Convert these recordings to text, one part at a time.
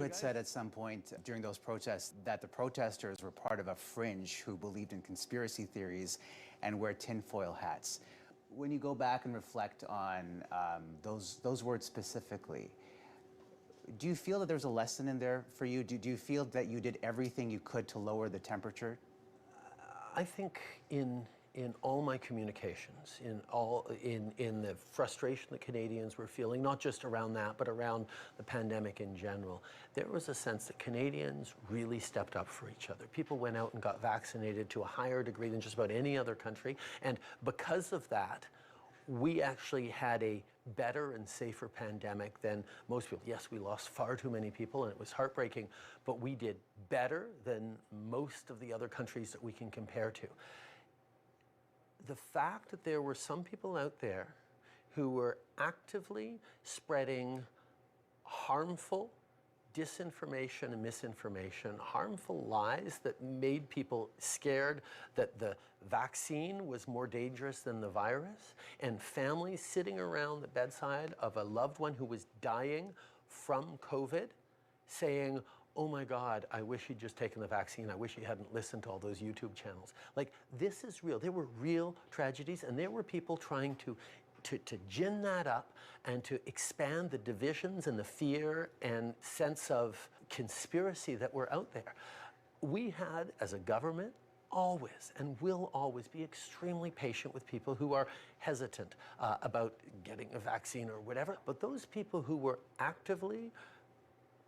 You had said at some point during those protests that the protesters were part of a fringe who believed in conspiracy theories and wear tinfoil hats. When you go back and reflect on those words specifically, do you feel that there's a lesson in there for you? Do you feel that you did everything you could to lower the temperature? I think in all my communications, in the frustration that Canadians were feeling, not just around that, but around the pandemic in general, there was a sense that Canadians really stepped up for each other. People went out and got vaccinated to a higher degree than just about any other country, and because of that, we actually had a better and safer pandemic than most people. Yes, we lost far too many people and it was heartbreaking, but we did better than most of the other countries that we can compare to. The fact that there were some people out there who were actively spreading harmful disinformation and misinformation, harmful lies that made people scared that the vaccine was more dangerous than the virus, and families sitting around the bedside of a loved one who was dying from COVID saying, oh my God, I wish he'd just taken the vaccine. I wish he hadn't listened to all those YouTube channels. Like, this is real. There were real tragedies, and there were people trying to gin that up and to expand the divisions and the fear and sense of conspiracy that were out there. We had, as a government, always and will always be extremely patient with people who are hesitant about getting a vaccine or whatever. But those people who were actively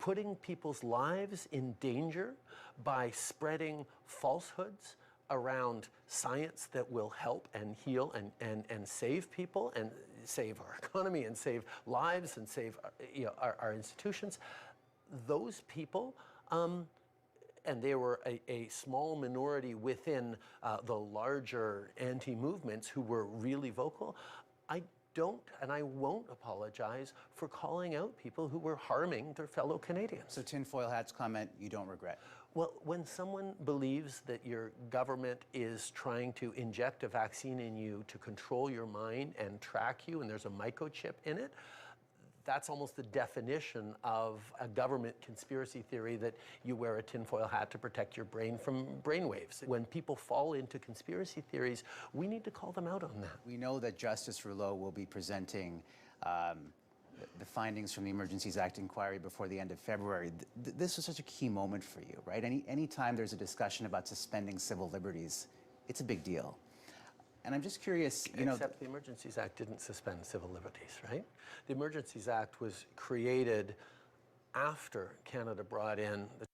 putting people's lives in danger by spreading falsehoods around science that will help and heal and save people and save our economy and save lives and save our institutions, those people, and they were a small minority within the larger anti-movements who were really vocal. I don't and I won't apologize for calling out people who were harming their fellow Canadians. So tinfoil hats comment you don't regret? Well, when someone believes that your government is trying to inject a vaccine in you to control your mind and track you, and there's a microchip in it, that's almost the definition of a government conspiracy theory, that you wear a tinfoil hat to protect your brain from brainwaves. When people fall into conspiracy theories, we need to call them out on that. We know that Justice Rouleau will be presenting the findings from the Emergencies Act inquiry before the end of February. This was such a key moment for you, right? Any time there's a discussion about suspending civil liberties, it's a big deal. And I'm just curious, Except the Emergencies Act didn't suspend civil liberties, right? The Emergencies Act was created after Canada brought in the